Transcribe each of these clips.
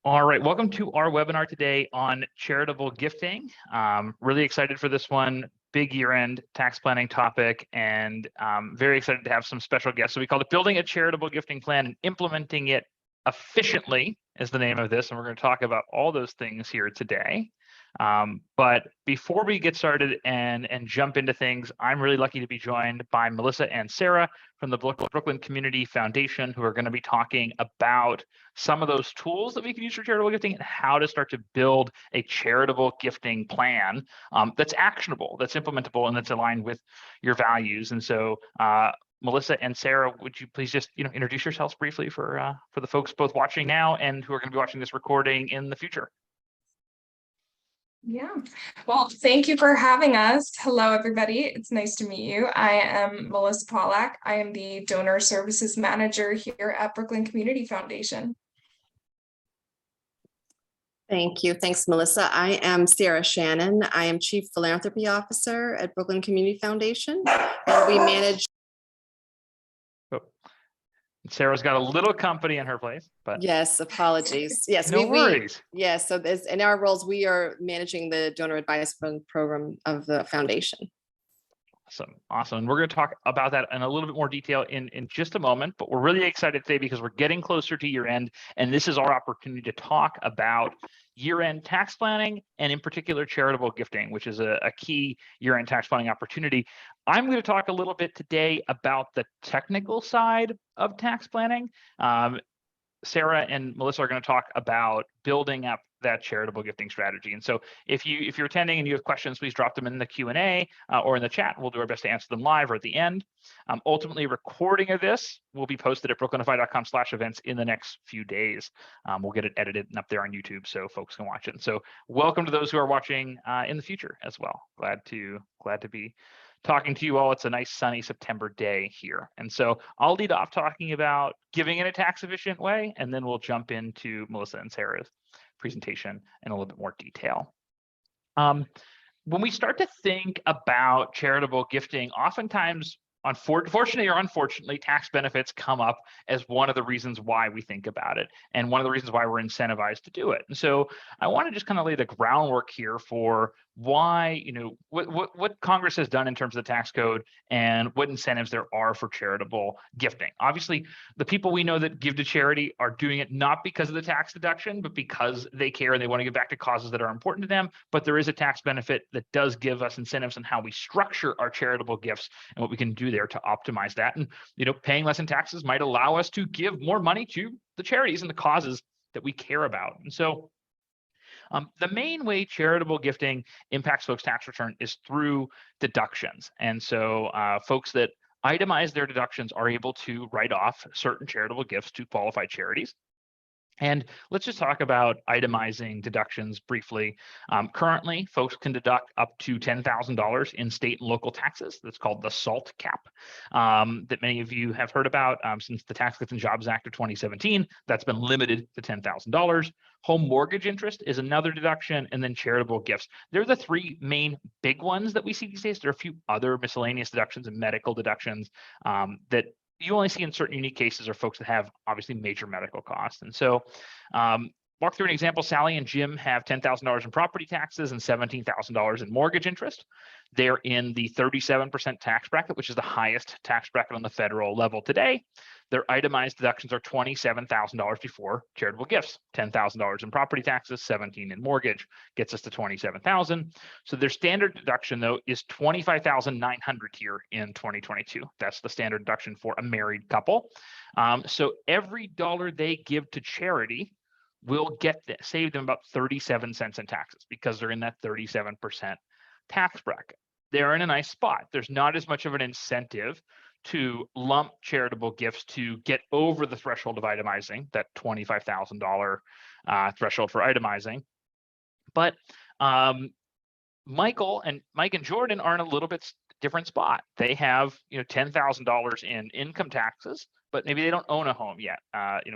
All right, welcome to our webinar today on charitable gifting. Really excited for this one, big year-end tax planning topic, and very excited to have some special guests. So we call it Building a Charitable Gifting Plan and Implementing It Efficiently is the name of this, and we're going to talk about all those things here today. But before we get started and jump into things, I'm really lucky to be joined by Melissa and Sarah from the Brooklyn Community Foundation, who are going to be talking about some of those tools that we can use for charitable gifting and how to start to build a charitable gifting plan that's actionable, that's implementable, and that's aligned with your values. And so Melissa and Sarah, would you please just introduce yourselves briefly for the folks both watching now and who are going to be watching this recording in the future? Yeah, well, thank you for having us. Hello, everybody. It's nice to meet you. I am Melissa Pawlak. I am the Donor Services Manager here at Brooklyn Community Foundation. Thank you. Thanks, Melissa. I am Sarah Shannon. I am Chief Philanthropy Officer at Brooklyn Community Foundation, and we manage. Sarah's got a little company in her place, but yes, apologies. Yes, no worries. Yes, so in our roles, we are managing the donor advice fund program of the foundation. Awesome. And we're going to talk about that in a little bit more detail in just a moment, but we're really excited today because we're getting closer to year end, and this is our opportunity to talk about year-end tax planning and in particular charitable gifting, which is a key year-end tax planning opportunity. I'm going to talk a little bit today about the technical side of tax planning. Sarah and Melissa are going to talk about building up that charitable gifting strategy. And so if you're attending and you have questions, please drop them in the Q&A or in the chat. We'll do our best to answer them live or at the end. Ultimately, recording of this will be posted at brooklynify.com/events in the next few days. We'll get it edited and up there on YouTube so folks can watch it. And so welcome to those who are watching in the future as well. Glad to be talking to you all. It's a nice sunny September day here. And so I'll lead off talking about giving in a tax efficient way, and then we'll jump into Melissa and Sarah's presentation in a little bit more detail. When we start to think about charitable gifting, oftentimes, fortunately or unfortunately, tax benefits come up as one of the reasons why we think about it and one of the reasons why we're incentivized to do it. And so I want to just kind of lay the groundwork here for why, what Congress has done in terms of the tax code and what incentives there are for charitable gifting. Obviously, the people we know that give to charity are doing it not because of the tax deduction, but because they care and they want to give back to causes that are important to them. But there is a tax benefit that does give us incentives on how we structure our charitable gifts and what we can do there to optimize that. And, paying less in taxes might allow us to give more money to the charities and the causes that we care about. And so the main way charitable gifting impacts folks' tax return is through deductions. And so folks that itemize their deductions are able to write off certain charitable gifts to qualified charities. And let's just talk about itemizing deductions briefly. Currently, folks can deduct up to $10,000 in state and local taxes. That's called the SALT cap that many of you have heard about since the Tax Cuts and Jobs Act of 2017. That's been limited to $10,000. Home mortgage interest is another deduction, and then charitable gifts. They're the three main big ones that we see these days. There are a few other miscellaneous deductions and medical deductions that you only see in certain unique cases or folks that have obviously major medical costs. And so walk through an example. Sally and Jim have $10,000 in property taxes and $17,000 in mortgage interest. They're in the 37% tax bracket, which is the highest tax bracket on the federal level today. Their itemized deductions are $27,000 before charitable gifts. $10,000 in property taxes, $17,000 in mortgage, gets us to $27,000. So their standard deduction, though, is $25,900 here in 2022. That's the standard deduction for a married couple. So every dollar they give to charity will save them about 37 cents in taxes because they're in that 37% tax bracket. They're in a nice spot. There's not as much of an incentive to lump charitable gifts to get over the threshold of itemizing, that $25,000 threshold for itemizing. But Mike and Jordan are in a little bit different spot. They have $10,000 in income taxes, but maybe they don't own a home yet.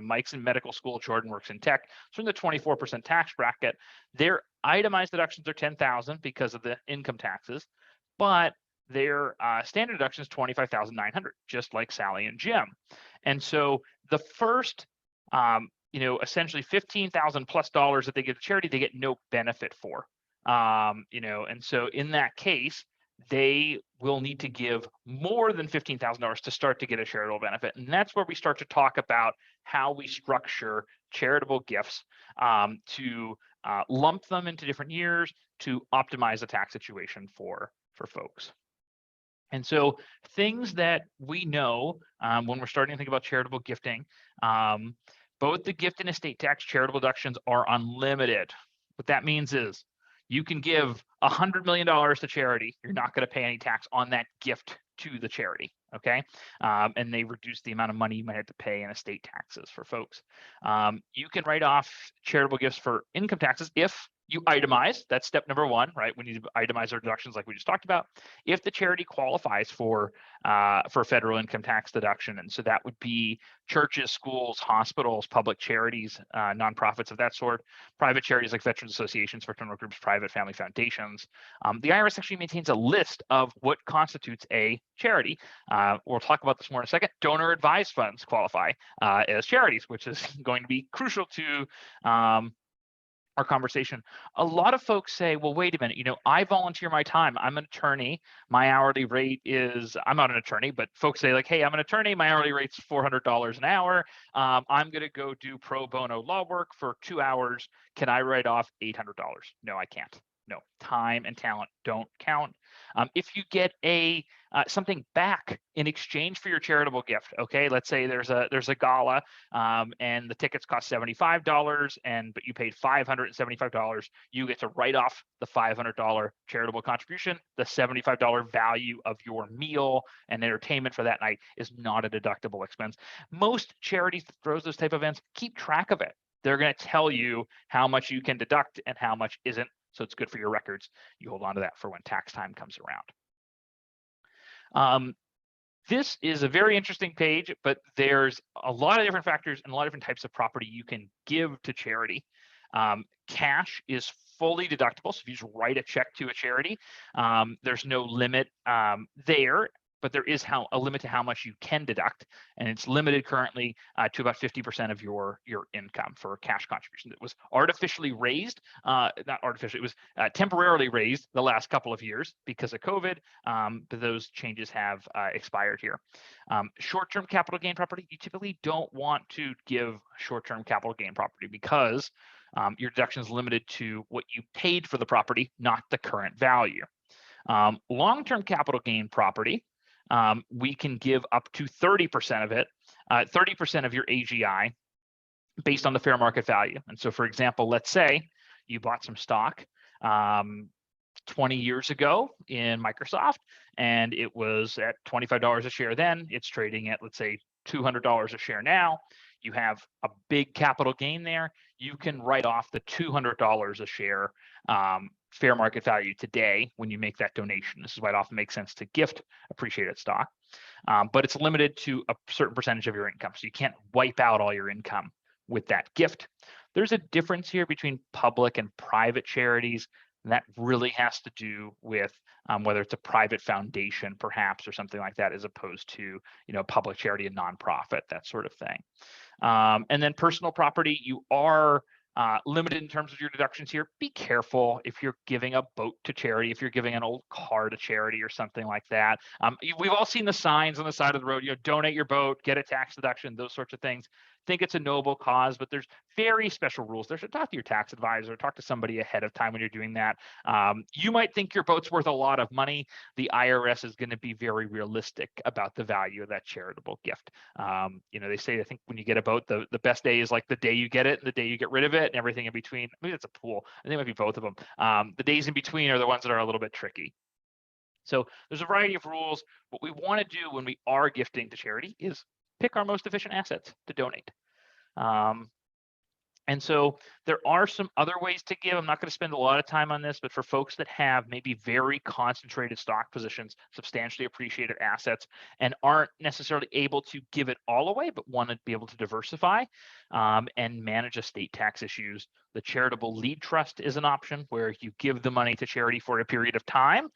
Mike's in medical school, Jordan works in tech. So in the 24% tax bracket, their itemized deductions are $10,000 because of the income taxes, but their standard deduction is $25,900, just like Sally and Jim. And so the first essentially $15,000 plus that they give to charity, they get no benefit for. And so in that case, they will need to give more than $15,000 to start to get a charitable benefit. And that's where we start to talk about how we structure charitable gifts to lump them into different years to optimize the tax situation for folks. And so things that we know when we're starting to think about charitable gifting, both the gift and estate tax charitable deductions are unlimited. What that means is you can give $100 million to charity. You're not going to pay any tax on that gift to the charity, okay? And they reduce the amount of money you might have to pay in estate taxes for folks. You can write off charitable gifts for income taxes if you itemize. That's step number one, right? We need to itemize our deductions like we just talked about. If the charity qualifies for federal income tax deduction, and so that would be churches, schools, hospitals, public charities, nonprofits of that sort, private charities like veterans associations, fraternal groups, private family foundations. The IRS actually maintains a list of what constitutes a charity. We'll talk about this more in a second. Donor advised funds qualify as charities, which is going to be crucial to our conversation. A lot of folks say, well, wait a minute, I volunteer my time. I'm an attorney. My hourly rate is, I'm not an attorney, but folks say like, hey, I'm an attorney. My hourly rate's $400 an hour. I'm going to go do pro bono law work for 2 hours. Can I write off $800? No, I can't. No, time and talent don't count. If you get something back in exchange for your charitable gift, okay, let's say there's a gala and the tickets cost $75 but you paid $575, you get to write off the $500 charitable contribution. The $75 value of your meal and entertainment for that night is not a deductible expense. Most charities that throws those type of events keep track of it. They're going to tell you how much you can deduct and how much isn't. So it's good for your records. You hold on to that for when tax time comes around. This is a very interesting page, but there's a lot of different factors and a lot of different types of property you can give to charity. Cash is fully deductible. So if you just write a check to a charity, there's no limit there. But there is a limit to how much you can deduct, and it's limited currently to about 50% of your income for cash contribution. It was artificially raised, not artificially, it was temporarily raised the last couple of years because of COVID, but those changes have expired here. Short-term capital gain property, you typically don't want to give short-term capital gain property because your deduction is limited to what you paid for the property, not the current value. Long-term capital gain property, we can give up to 30% of it, 30% of your AGI based on the fair market value. And so, for example, let's say you bought some stock 20 years ago in Microsoft, and it was at $25 a share then. It's trading at, let's say, $200 a share now. You have a big capital gain there. You can write off the $200 a share fair market value today when you make that donation. This is why it often makes sense to gift appreciated stock, but it's limited to a certain percentage of your income. So you can't wipe out all your income with that gift. There's a difference here between public and private charities, and that really has to do with whether it's a private foundation, perhaps, or something like that, as opposed to public charity and nonprofit, that sort of thing. And then personal property, you are limited in terms of your deductions here. Be careful if you're giving a boat to charity, if you're giving an old car to charity or something like that. We've all seen the signs on the side of the road, donate your boat, get a tax deduction, those sorts of things. Think it's a noble cause, but there's very special rules. There's talk to your tax advisor, talk to somebody ahead of time when you're doing that. You might think your boat's worth a lot of money. The IRS is going to be very realistic about the value of that charitable gift. They say, I think when you get a boat, the best day is like the day you get it and the day you get rid of it and everything in between. Maybe it's a pool. I think it might be both of them. The days in between are the ones that are a little bit tricky. So there's a variety of rules. What we want to do when we are gifting to charity is pick our most efficient assets to donate. And so there are some other ways to give. I'm not going to spend a lot of time on this, but for folks that have maybe very concentrated stock positions, substantially appreciated assets, and aren't necessarily able to give it all away, but want to be able to diversify and manage estate tax issues, the charitable lead trust is an option where you give the money to charity for a period of time.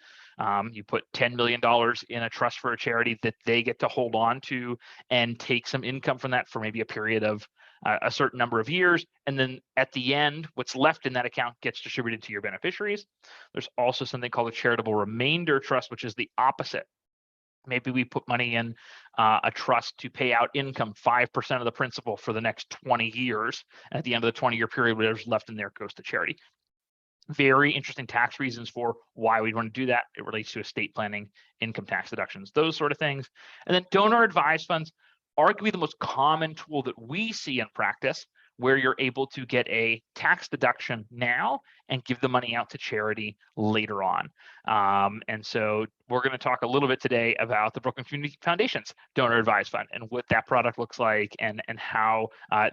You put $10 million in a trust for a charity that they get to hold on to and take some income from that for maybe a period of a certain number of years. And then at the end, what's left in that account gets distributed to your beneficiaries. There's also something called a charitable remainder trust, which is the opposite. Maybe we put money in a trust to pay out income, 5% of the principal for the next 20 years. And at the end of the 20-year period, whatever's left in there goes to charity. Very interesting tax reasons for why we'd want to do that. It relates to estate planning, income tax deductions, those sort of things. And then donor advised funds, arguably the most common tool that we see in practice, where you're able to get a tax deduction now and give the money out to charity later on. And so we're going to talk a little bit today about the Brooklyn Community Foundation's donor advised fund and what that product looks like, and how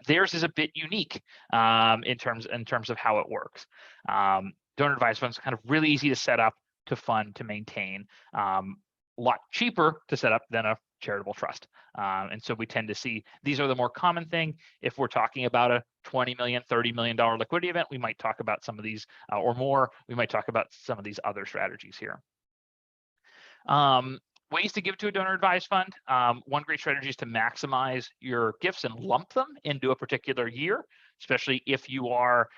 theirs is a bit unique in terms of how it works. Donor advised funds are kind of really easy to set up, to fund, to maintain, a lot cheaper to set up than a charitable trust. And so we tend to see these are the more common thing. If we're talking about a $20 million, $30 million liquidity event, we might talk about some of these or more. We might talk about some of these other strategies here. Ways to give to a donor advised fund. One great strategy is to maximize your gifts and lump them into a particular year, especially if you are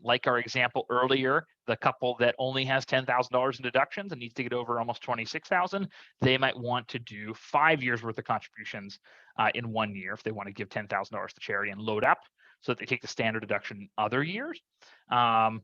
like our example earlier, the couple that only has $10,000 in deductions and needs to get over almost $26,000. They might want to do 5 years worth of contributions in 1 year if they want to give $10,000 to charity and load up so that they take the standard deduction other years. When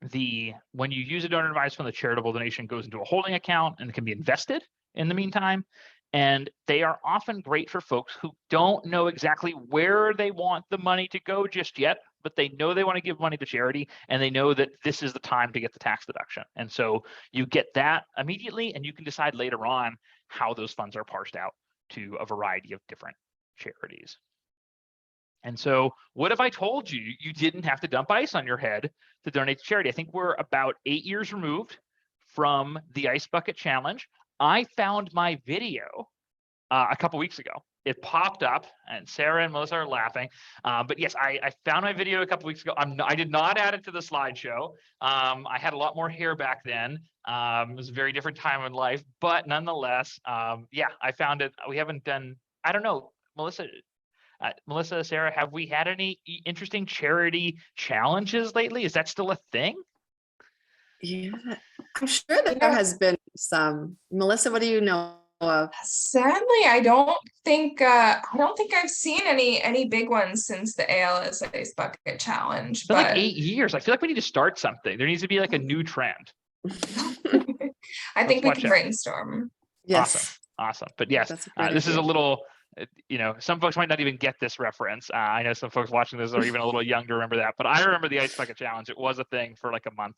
you use a donor advised fund, the charitable donation goes into a holding account and it can be invested in the meantime. And they are often great for folks who don't know exactly where they want the money to go just yet, but they know they want to give money to charity and they know that this is the time to get the tax deduction. And so you get that immediately, and you can decide later on how those funds are parsed out to a variety of different charities. And so what if I told you you didn't have to dump ice on your head to donate to charity? I think we're about 8 years removed from the Ice Bucket Challenge. I found my video a couple weeks ago. It popped up, and Sarah and Melissa are laughing. But yes, I found my video a couple weeks ago. I did not add it to the slideshow. I had a lot more hair back then. It was a very different time in life, but nonetheless, yeah, I found it. We haven't done, I don't know, Melissa, Sarah, have we had any interesting charity challenges lately? Is that still a thing? Yeah, I'm sure that there has been some. Melissa, what do you know of? Sadly, I don't think I've seen any big ones since the ALS Ice Bucket Challenge. It's been like 8 years. I feel like we need to start something. There needs to be like a new trend. I think we can brainstorm. Yes. Awesome. But yes, this is a little, some folks might not even get this reference. I know some folks watching this are even a little young to remember that, but I remember the Ice Bucket Challenge. It was a thing for like a month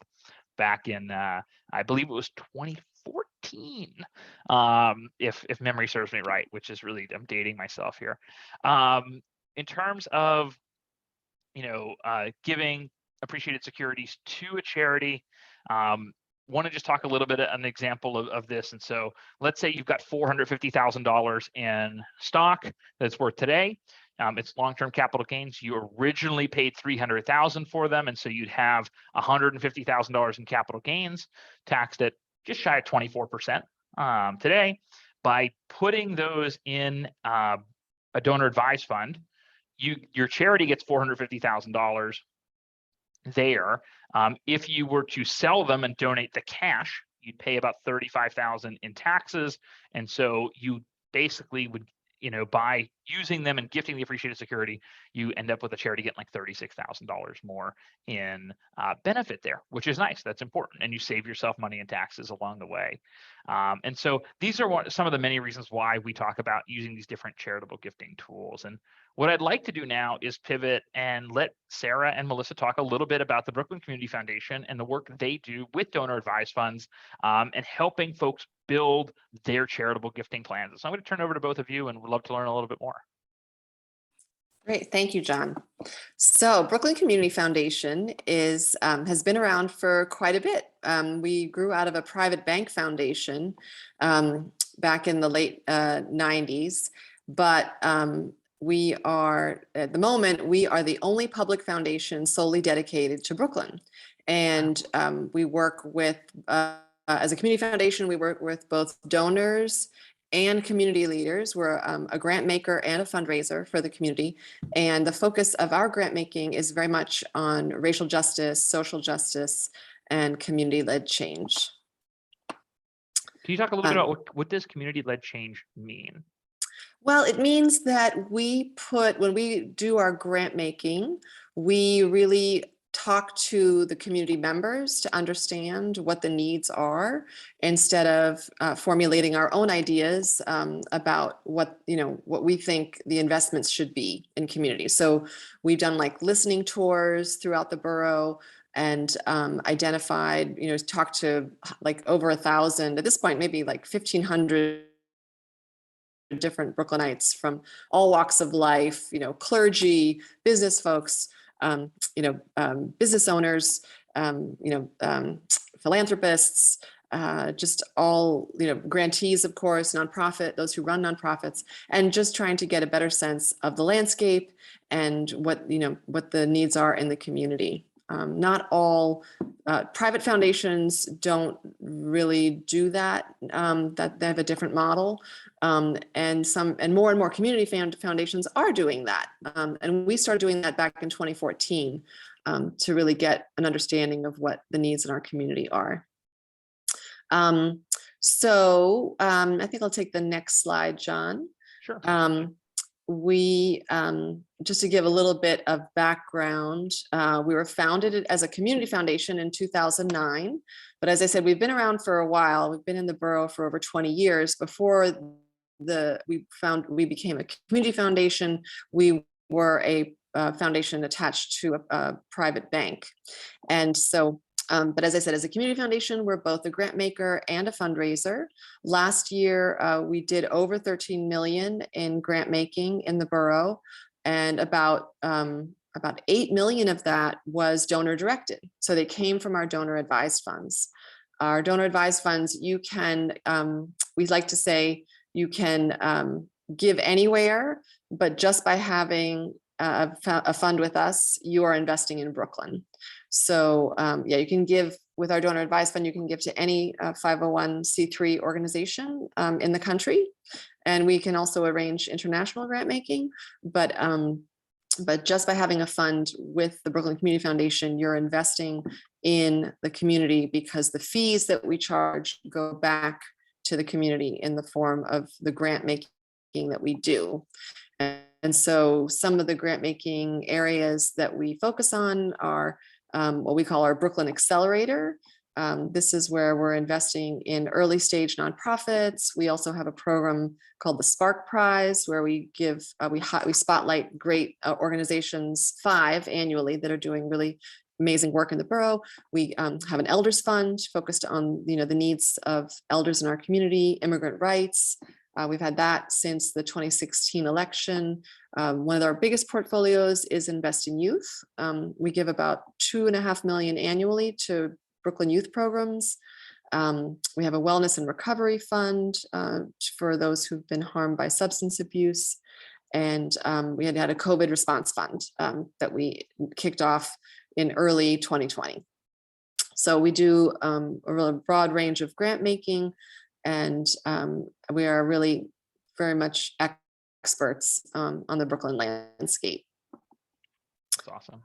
back in, I believe it was 2014, if memory serves me right, which is really, I'm dating myself here. In terms of, giving appreciated securities to a charity, want to just talk a little bit an example of this. And so let's say you've got $450,000 in stock that's worth today. It's long-term capital gains. You originally paid $300,000 for them, and so you'd have $150,000 in capital gains taxed at just shy of 24% today. By putting those in a donor advised fund, your charity gets $450,000 there. If you were to sell them and donate the cash, you'd pay about $35,000 in taxes, and so you basically would, by using them and gifting the appreciated security, you end up with a charity getting like $36,000 more in benefit there, which is nice. That's important, and you save yourself money in taxes along the way. And so these are some of the many reasons why we talk about using these different charitable gifting tools. And what I'd like to do now is pivot and let Sarah and Melissa talk a little bit about the Brooklyn Community Foundation and the work they do with donor advised funds and helping folks build their charitable gifting plans. So I'm going to turn over to both of you and would love to learn a little bit more. Great, thank you, John. So Brooklyn Community Foundation has been around for quite a bit. We grew out of a private bank foundation back in the late 90s, but we are, at the moment, we are the only public foundation solely dedicated to Brooklyn. And we work with, as a community foundation, we work with both donors and community leaders. We're a grant maker and a fundraiser for the community. And the focus of our grant making is very much on racial justice, social justice, and community-led change. Can you talk a little bit about what does community-led change mean? Well, it means that when we do our grant making, we really talk to the community members to understand what the needs are instead of formulating our own ideas about what we think the investments should be in communities. So we've done like listening tours throughout the borough and identified, talked to like over 1,000, at this point, maybe like 1,500 different Brooklynites from all walks of life, clergy, business folks, business owners, philanthropists, just all, grantees, of course, nonprofit, those who run nonprofits, and just trying to get a better sense of the landscape and what the needs are in the community. Not all private foundations don't really do that, that they have a different model. And more and more community foundations are doing that. And we started doing that back in 2014 to really get an understanding of what the needs in our community are. So I think I'll take the next slide, John. Sure. Just to give a little bit of background, we were founded as a community foundation in 2009. But as I said, we've been around for a while. We've been in the borough for over 20 years. Before we became a community foundation, we were a foundation attached to a private bank. And so, but as I said, as a community foundation, we're both a grant maker and a fundraiser. Last year, we did over 13 million in grant making in the borough, and about 8 million of that was donor directed. So they came from our donor advised funds. Our donor advised funds, you can, we like to say, you can give anywhere, but just by having a fund with us, you are investing in Brooklyn. So yeah, you can give with our donor advised fund, you can give to any 501c3 organization in the country. And we can also arrange international grant making, but just by having a fund with the Brooklyn Community Foundation, you're investing in the community because the fees that we charge go back to the community in the form of the grant making that we do. And so some of the grant making areas that we focus on are what we call our Brooklyn Accelerator. This is where we're investing in early stage nonprofits. We also have a program called the Spark Prize, where we give we spotlight great organizations, 5 annually, that are doing really amazing work in the borough. We have an elders fund focused on the needs of elders in our community, immigrant rights. We've had that since the 2016 election. One of our biggest portfolios is Invest in Youth. We give about $2.5 million annually to Brooklyn youth programs. We have a wellness and recovery fund for those who've been harmed by substance abuse. And we had a COVID response fund that we kicked off in early 2020. So we do a really broad range of grant making, and we are really very much experts on the Brooklyn landscape. That's awesome.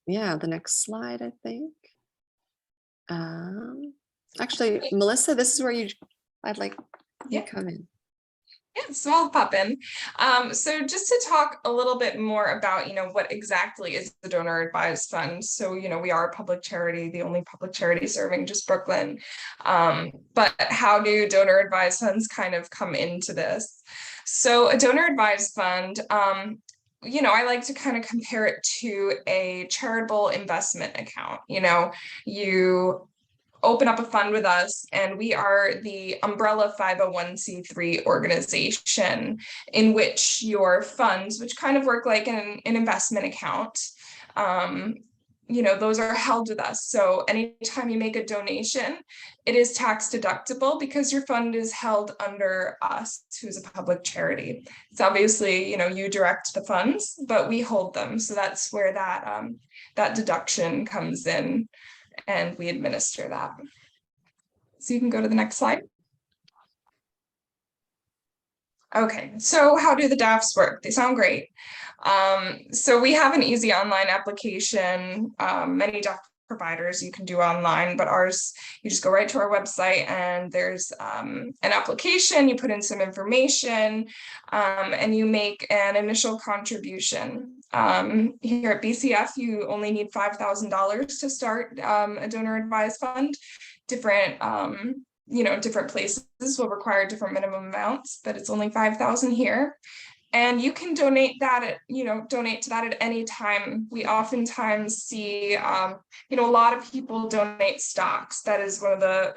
The next slide, I think. Actually, Melissa, this is where I'd like you to come in. Yeah, so I'll pop in. So just to talk a little bit more about, what exactly is the Donor Advised Fund. So, we are a public charity, the only public charity serving just Brooklyn. But how do donor advised funds kind of come into this? So a donor advised fund, I like to kind of compare it to a charitable investment account. You open up a fund with us, and we are the umbrella 501c3 organization in which your funds, which kind of work like an investment account, those are held with us. So anytime you make a donation, it is tax deductible because your fund is held under us, who's a public charity. It's obviously, you direct the funds, but we hold them. So that's where that deduction comes in, and we administer that. So you can go to the next slide. Okay, so how do the DAFs work? They sound great. So we have an easy online application. Many DAF providers you can do online, but ours, you just go right to our website and there's an application, you put in some information, and you make an initial contribution. Here at BCF, you only need $5,000 to start a donor advised fund. Different different places will require different minimum amounts, but it's only 5,000 here. And you can donate that donate to that at any time. We oftentimes see, a lot of people donate stocks. That is one of the,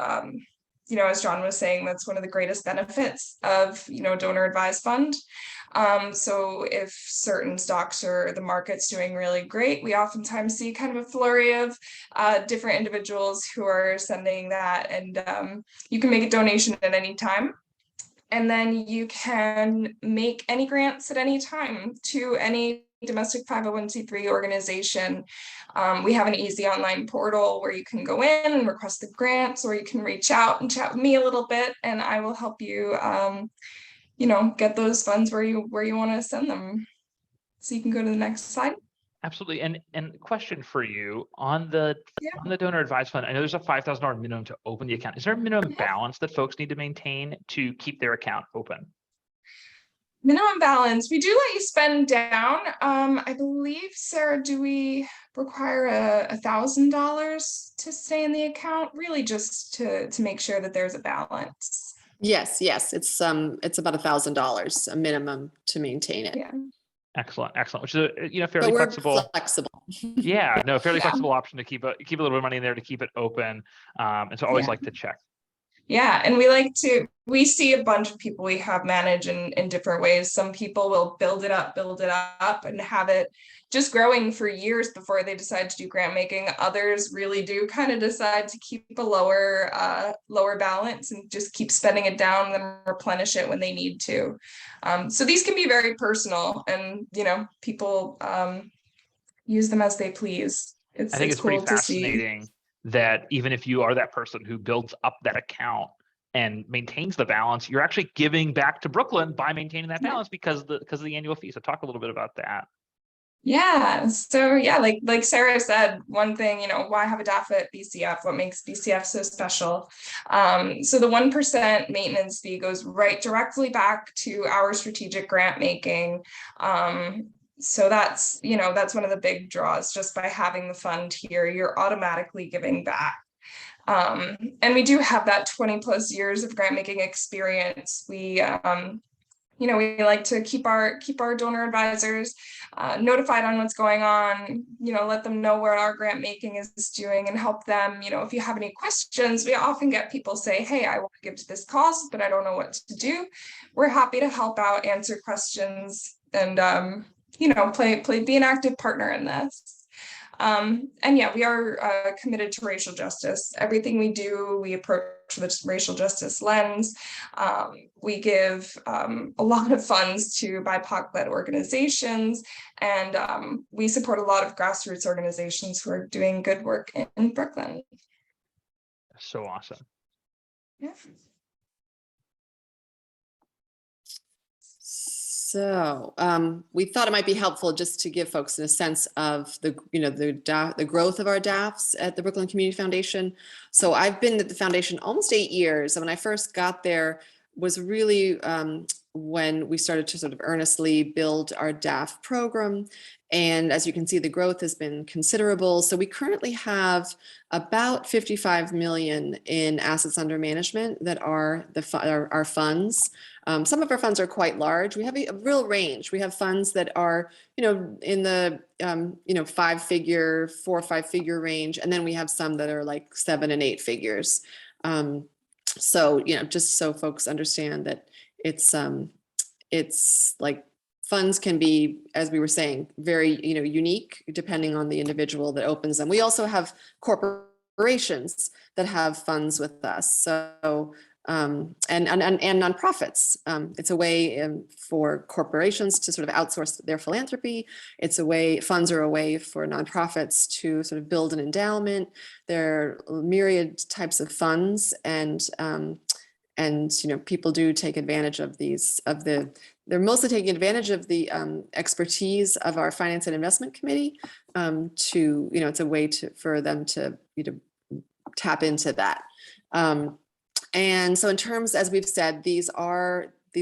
as John was saying, that's one of the greatest benefits of, donor advised fund. So if certain stocks or the market's doing really great, we oftentimes see kind of a flurry of different individuals who are sending that, and you can make a donation at any time. And then you can make any grants at any time to any domestic 501c3 organization. We have an easy online portal where you can go in and request the grants, or you can reach out and chat with me a little bit, and I will help you get those funds where you want to send them. So you can go to the next slide. Absolutely. And question for you on the donor advised fund. I know there's a $5,000 minimum to open the account. Is there a minimum balance that folks need to maintain to keep their account open? Minimum balance, we do let you spend down. I believe, Sarah, do we require $1,000 to stay in the account? Really just to make sure that there's a balance. Yes, it's about $1,000 a minimum to maintain it. Yeah. Excellent. Which is fairly flexible. Yeah, no, fairly flexible option to keep a little bit of money in there to keep it open. And so I always like to check. Yeah, and we see a bunch of people we have manage in different ways. Some people will build it up and have it just growing for years before they decide to do grant making. Others really do kind of decide to keep a lower balance and just keep spending it down, then replenish it when they need to. So these can be very personal, and people use them as they please. I think it's cool pretty fascinating that even if you are that person who builds up that account and maintains the balance, you're actually giving back to Brooklyn by maintaining that balance because of the annual fee. So talk a little bit about that. Yeah. So yeah, like Sarah said, one thing, why have a DAF at BCF? What makes BCF so special? So the 1% maintenance fee goes directly back to our strategic grant making. So that's one of the big draws. Just by having the fund here, you're automatically giving back. And we do have that 20 plus years of grant making experience. We like to keep our donor advisors notified on what's going on, let them know where our grant making is doing and help them. If you have any questions, we often get people say, hey, I want to give to this cause, but I don't know what to do. We're happy to help out, answer questions, and be an active partner in this. And yeah, we are committed to racial justice. Everything we do, we approach with a racial justice lens. We give a lot of funds to BIPOC-led organizations, and we support a lot of grassroots organizations who are doing good work in Brooklyn. So awesome. Yeah. So we thought it might be helpful just to give folks a sense of the growth of our DAFs at the Brooklyn Community Foundation. So I've been at the foundation almost 8 years. And when I first got there was really when we started to sort of earnestly build our DAF program. And as you can see, the growth has been considerable. So we currently have about 55 million in assets under management that are our funds. Some of our funds are quite large. We have a real range. We have funds that are, in the, 4 or 5 figure range. And then we have some that are like 7 and 8 figures. So, just so folks understand that it's like funds can be, as we were saying, very, unique depending on the individual that opens them. We also have corporations that have funds with us. So, and nonprofits. It's a way for corporations to sort of outsource their philanthropy. Funds are a way for nonprofits to sort of build an endowment. There are myriad types of funds, and And, people do take advantage of they're mostly taking advantage of the expertise of our Finance and Investment Committee it's a way for them to, tap into that. And so in terms, as we've said, these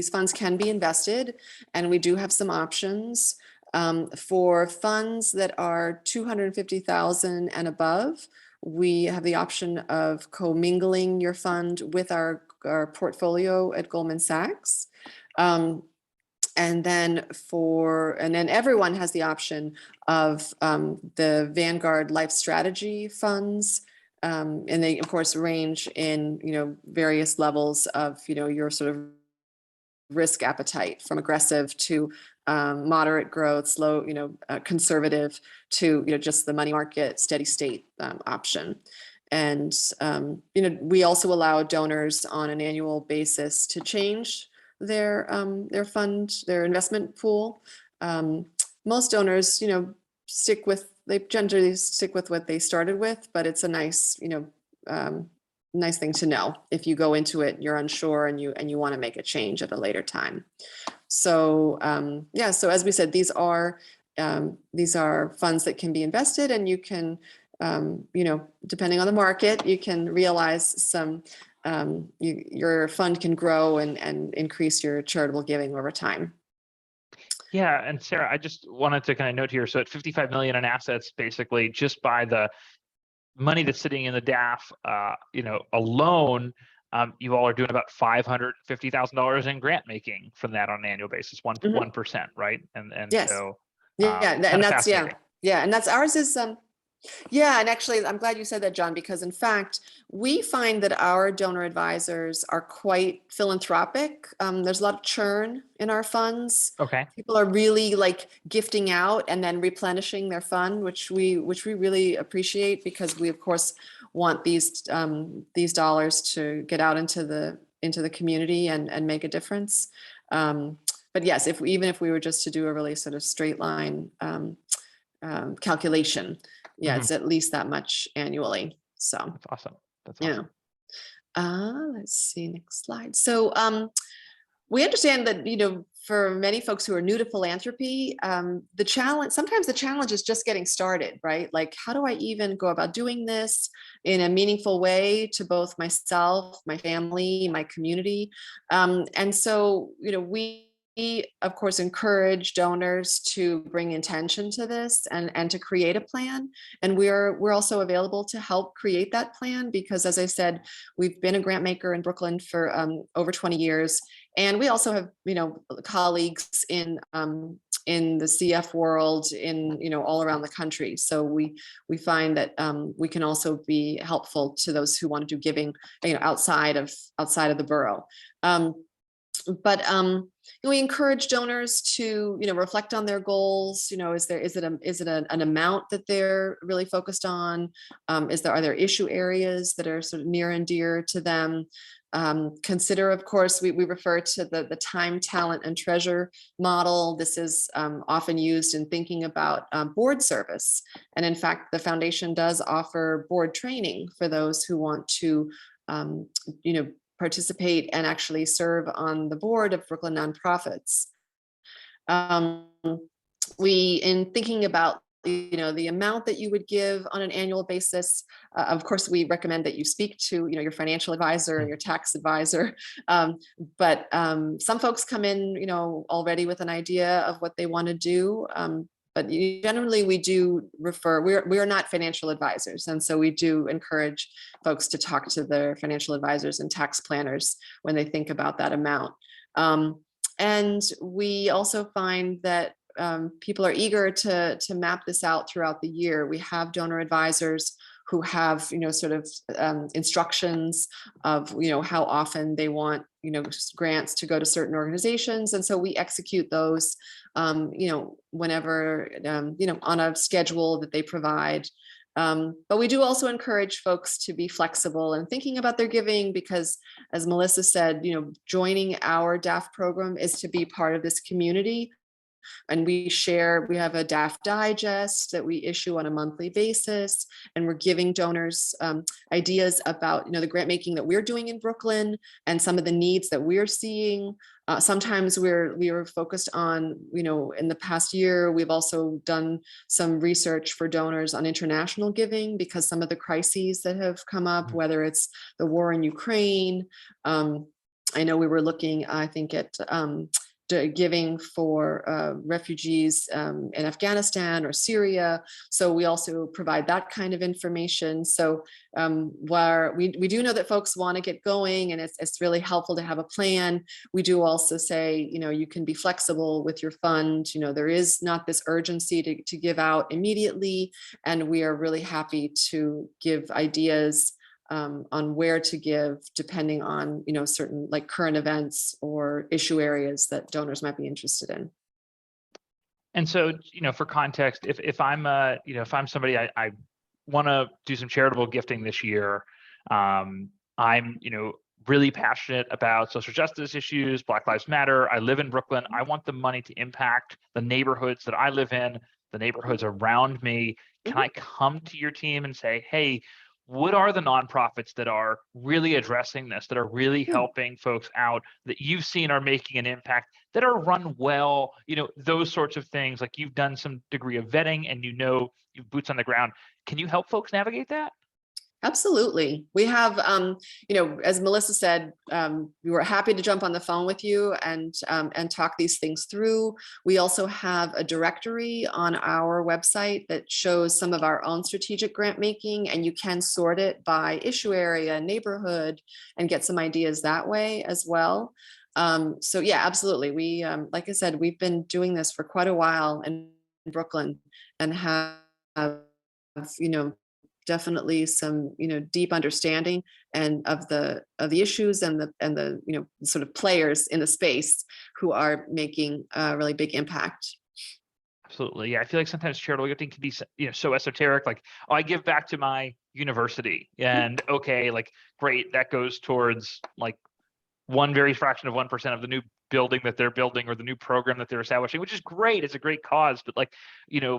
funds can be invested, and we do have some options. For funds that are 250,000 and above, we have the option of commingling your fund with our portfolio at Goldman Sachs. And then everyone has the option of the Vanguard Life Strategy funds. And they, of course, range in, various levels of, your sort of risk appetite, from aggressive to moderate growth, slow, conservative to, just the money market steady state option. And, we also allow donors on an annual basis to change their fund, their investment pool. Most donors, they generally stick with what they started with, but it's a nice, nice thing to know if you go into it, you're unsure and you want to make a change at a later time. So so as we said, these are funds that can be invested, and you can, depending on the market, you can realize some, your fund can grow and increase your charitable giving over time. Yeah, and Sarah, I just wanted to kind of note here, so at 55 million in assets, basically just by the money that's sitting in the DAF, alone, you all are doing about $550,000 in grant making from that on an annual basis, 1%, right? And yes. so and that's and that's ours is and actually I'm glad you said that, John, because in fact we find that our donor advisors are quite philanthropic. There's a lot of churn in our funds. Okay. People are really like gifting out and then replenishing their fund, which we really appreciate, because we of course want these dollars to get out into the community and make a difference. But yes, even if we were just to do a really sort of straight line calculation, it's at least that much annually. So that's awesome. That's awesome. Let's see, next slide. So we understand that, for many folks who are new to philanthropy, sometimes the challenge is just getting started, right? Like, how do I even go about doing this in a meaningful way to both myself, my family, my community? And so, we of course encourage donors to bring intention to this and to create a plan. And we're also available to help create that plan, because as I said, we've been a grant maker in Brooklyn for over 20 years. And we also have, colleagues in the CF world all around the country. So we find that we can also be helpful to those who want to do giving, outside of the borough. But we encourage donors to, reflect on their goals. Is it an amount that they're really focused on? Are there issue areas that are sort of near and dear to them? Consider, of course, we refer to the time, talent, and treasure model. This is often used in thinking about board service. And in fact, the foundation does offer board training for those who want to, participate and actually serve on the board of Brooklyn nonprofits. In thinking about the amount that you would give on an annual basis, of course, we recommend that you speak to your financial advisor and your tax advisor. But some folks come in already with an idea of what they want to do. But generally, we do refer, we are not financial advisors. And so we do encourage folks to talk to their financial advisors and tax planners when they think about that amount. And we also find that people are eager to map this out throughout the year. We have donor advisors who have, sort of instructions of, how often they want, grants to go to certain organizations. And so we execute those, whenever, on a schedule that they provide. But we do also encourage folks to be flexible and thinking about their giving, because as Melissa said, joining our DAF program is to be part of this community. And we have a DAF digest that we issue on a monthly basis, and we're giving donors ideas about, the grant making that we're doing in Brooklyn and some of the needs that we're seeing. Sometimes we are focused on, in the past year, we've also done some research for donors on international giving, because some of the crises that have come up, whether it's the war in Ukraine, I know we were looking, I think, at giving for refugees in Afghanistan or Syria. So we also provide that kind of information. So where we do know that folks want to get going, and it's really helpful to have a plan. We do also say, you can be flexible with your fund. There is not this urgency to give out immediately. And we are really happy to give ideas on where to give, depending on, certain like current events or issue areas that donors might be interested in. And so, for context, if I'm if I'm somebody, I want to do some charitable gifting this year. I'm, really passionate about social justice issues, Black Lives Matter. I live in Brooklyn. I want the money to impact the neighborhoods that I live in, the neighborhoods around me. Can I come to your team and say, hey, what are the nonprofits that are really addressing this, that are really helping folks out, that you've seen are making an impact, that are run well, those sorts of things? Like, you've done some degree of vetting and you've boots on the ground. Can you help folks navigate that? Absolutely. We have, as Melissa said, we were happy to jump on the phone with you and talk these things through. We also have a directory on our website that shows some of our own strategic grant making, and you can sort it by issue area, neighborhood, and get some ideas that way as well. So yeah, absolutely. We, like I said, we've been doing this for quite a while in Brooklyn, and have, definitely some, deep understanding of the issues and the sort of players in the space who are making a really big impact. Absolutely. Yeah. I feel like sometimes charitable gifting can be, so esoteric. Like, oh, I give back to my university, and okay, like, great, that goes towards like one very fraction of 1% of the new building that they're building, or the new program that they're establishing, which is great. It's a great cause. But like,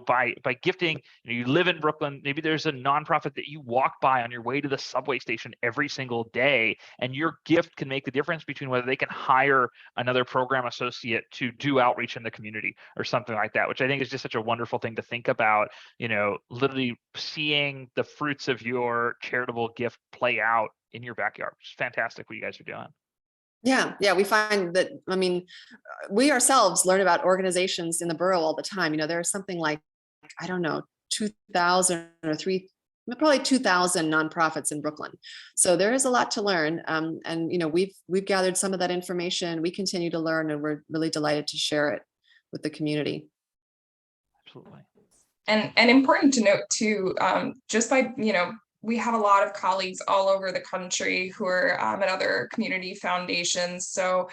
by gifting, you live in Brooklyn, maybe there's a nonprofit that you walk by on your way to the subway station every single day, and your gift can make the difference between whether they can hire another program associate to do outreach in the community or something like that, which I think is just such a wonderful thing to think about, literally seeing the fruits of your charitable gift play out in your backyard. It's fantastic what you guys are doing. Yeah, we find that, we ourselves learn about organizations in the borough all the time. There's something like, I don't know, 2,000 or probably 2,000 nonprofits in Brooklyn. So there is a lot to learn. And we've gathered some of that information. We continue to learn, and we're really delighted to share it with the community. Absolutely. And important to note too, just by, we have a lot of colleagues all over the country who are at other community foundations. So,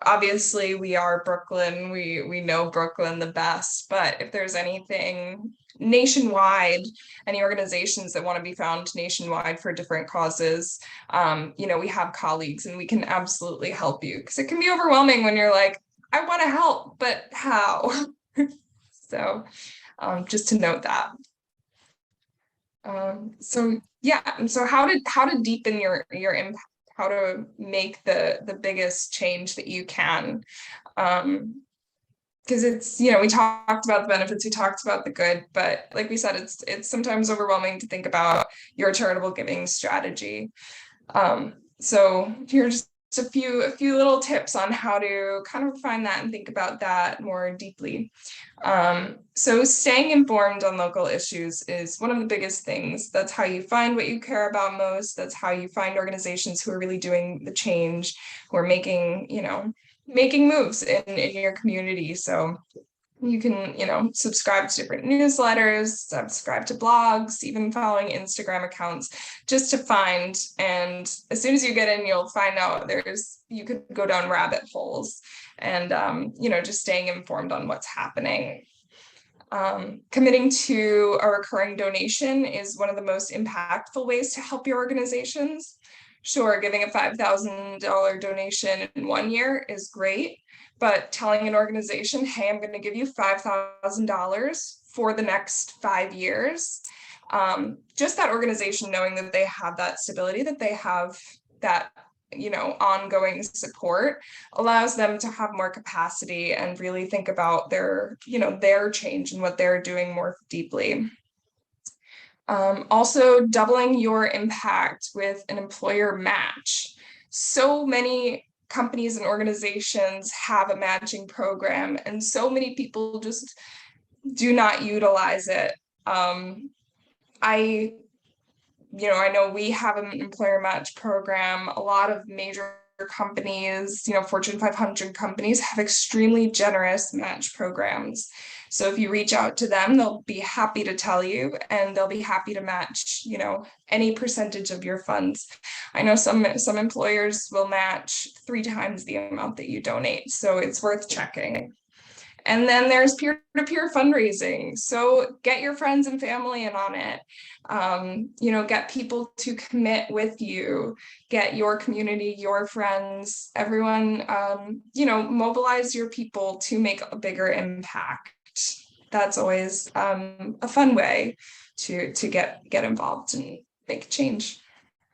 obviously we are Brooklyn, we know Brooklyn the best, but if there's anything nationwide, any organizations that want to be found nationwide for different causes, we have colleagues, and we can absolutely help you, because it can be overwhelming when you're like, I want to help, but how? So just to note that. So how to deepen your impact, how to make the biggest change that you can, because it's, we talked about the benefits, we talked about the good, but like we said, it's sometimes overwhelming to think about your charitable giving strategy. So here's a few little tips on how to kind of refine that and think about that more deeply. So staying informed on local issues is one of the biggest things. That's how you find what you care about most. That's how you find organizations who are really doing the change, who are making moves in your community. So you can, subscribe to different newsletters, subscribe to blogs, even following Instagram accounts, just to find. And as soon as you get in, you'll find out you could go down rabbit holes, and, just staying informed on what's happening. Committing to a recurring donation is one of the most impactful ways to help your organizations. Sure, giving a $5,000 donation in 1 year is great, but telling an organization, hey, I'm going to give you $5,000 for the next 5 years. Just that organization knowing that they have that stability, that they have that, ongoing support, allows them to have more capacity and really think about their change and what they're doing more deeply. Also, doubling your impact with an employer match. So many companies and organizations have a matching program, and so many people just do not utilize it. I know we have an employer match program. A lot of major companies, Fortune 500 companies have extremely generous match programs. So if you reach out to them, they'll be happy to tell you, and they'll be happy to match, any percentage of your funds. I know some employers will match 3 times the amount that you donate. So it's worth checking. And then there's peer-to-peer fundraising. So get your friends and family in on it. Get people to commit with you, get your community, your friends, everyone, mobilize your people to make a bigger impact. That's always a fun way to get involved and make change.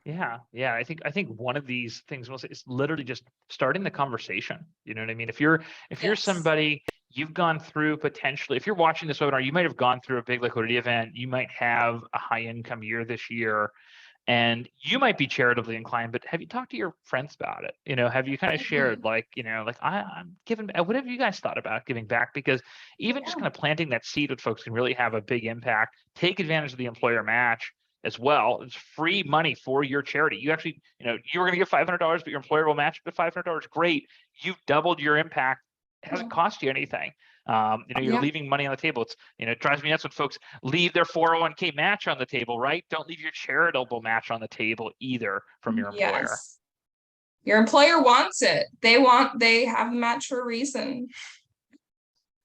Yeah. I think one of these things is literally just starting the conversation. You know what I mean? If you're Yes. somebody, you've gone through potentially, if you're watching this webinar, you might have gone through a big liquidity event. You might have a high income year this year, and you might be charitably inclined, but have you talked to your friends about it? Have you kind of shared I'm giving, what have you guys thought about giving back? Because even just kind of planting that seed with folks can really have a big impact. Take advantage of the employer match as well. It's free money for your charity. You actually, you were going to give $500, but your employer will match the $500. Great. You've doubled your impact. It hasn't cost you anything. You're leaving money on the table. It's, it drives me nuts when folks leave their 401k match on the table, right? Don't leave your charitable match on the table either from your employer. Yes. Your employer wants it. They have the match for a reason.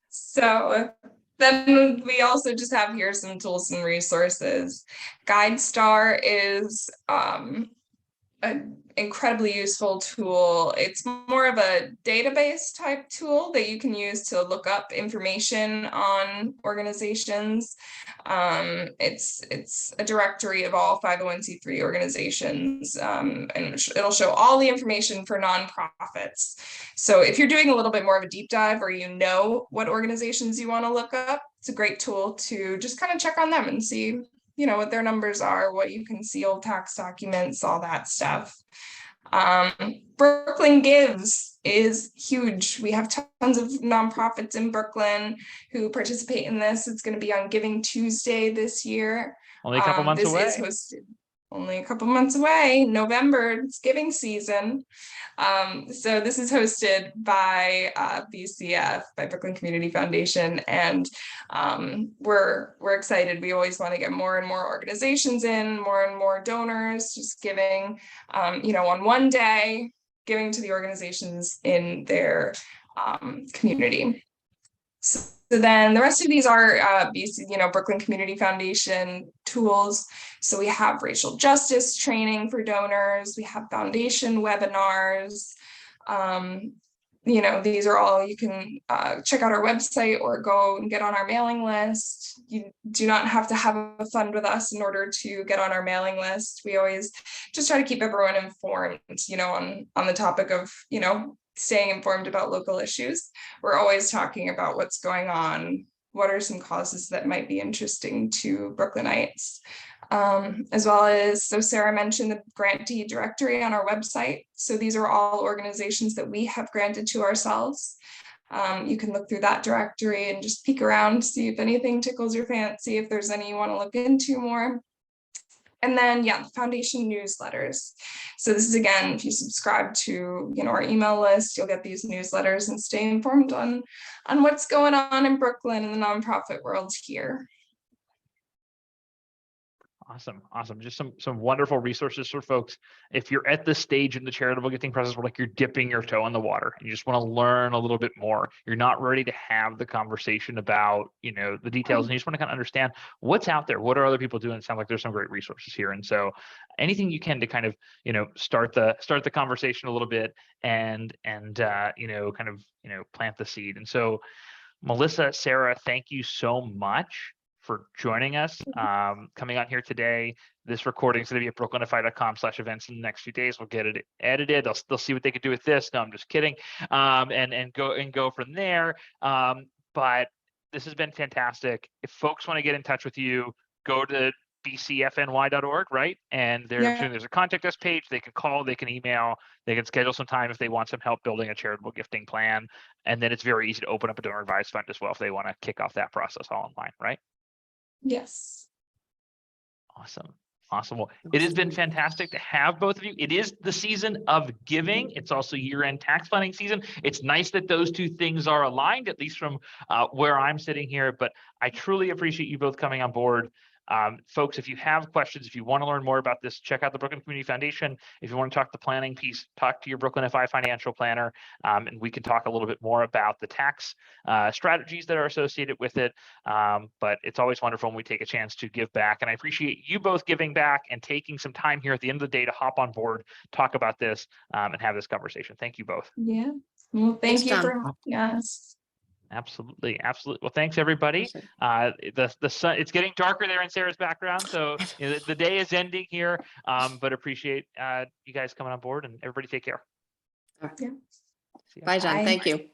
So then we also just have here some tools and resources. GuideStar is an incredibly useful tool. It's more of a database type tool that you can use to look up information on organizations. It's a directory of all 501c3 organizations, and it'll show all the information for nonprofits. So if you're doing a little bit more of a deep dive, or what organizations you want to look up, it's a great tool to just kind of check on them and see what their numbers are, what you can see, old tax documents, all that stuff. Brooklyn Gives is huge. We have tons of nonprofits in Brooklyn who participate in this. It's going to be on Giving Tuesday this year. Only a couple months away. This is hosted only a couple months away. November, it's giving season. So this is hosted by BCF, by Brooklyn Community Foundation, and we're excited. We always want to get more and more organizations in, more and more donors, just giving, on one day, giving to the organizations in their community. So then the rest of these are Brooklyn Community Foundation tools. So we have racial justice training for donors. We have foundation webinars. These are all, you can check out our website or go and get on our mailing list. You do not have to have a fund with us in order to get on our mailing list. We always just try to keep everyone informed, on the topic of, staying informed about local issues. We're always talking about what's going on, what are some causes that might be interesting to Brooklynites, as well as, so Sarah mentioned the grantee directory on our website. So these are all organizations that we have granted to ourselves. You can look through that directory and just peek around, see if anything tickles your fancy, if there's any you want to look into more. And then, the foundation newsletters. So this is, again, if you subscribe to, our email list, you'll get these newsletters and stay informed on what's going on in Brooklyn and the nonprofit world here. Awesome. Just some wonderful resources for folks. If you're at this stage in the charitable gifting process where like you're dipping your toe in the water and you just want to learn a little bit more, you're not ready to have the conversation about, the details, and you just want to kind of understand what's out there. What are other people doing? It sounds like there's some great resources here. And so anything you can to kind of, start the conversation a little bit and plant the seed. And so Melissa, Sarah, thank you so much for joining us, coming on here today. This recording is going to be at brooklynfi.com/events in the next few days. We'll get it edited. They'll see what they could do with this. No, I'm just kidding. And go from there. But this has been fantastic. If folks want to get in touch with you, go to bcfny.org, right? And there's a contact us page. They can call, they can email, they can schedule some time if they want some help building a charitable gifting plan. And then it's very easy to open up a donor advised fund as well if they want to kick off that process all online, right? Yes. Awesome. Well, it has been fantastic to have both of you. It is the season of giving. It's also year-end tax planning season. It's nice that those two things are aligned, at least from where I'm sitting here, but I truly appreciate you both coming on board. Folks, if you have questions, if you want to learn more about this, check out the Brooklyn Community Foundation. If you want to talk the planning piece, talk to your Brooklyn FI financial planner, and we can talk a little bit more about the tax strategies that are associated with it. But it's always wonderful when we take a chance to give back. And I appreciate you both giving back and taking some time here at the end of the day to hop on board, talk about this, and have this conversation. Thank you both. Yeah. Well, thank you John. for having us. Absolutely. Well, thanks everybody. The sun, it's getting darker there in Sarah's background, so the day is ending here. But appreciate you guys coming on board, and everybody take care. Yeah. See ya. Bye, John. Bye. Thank you.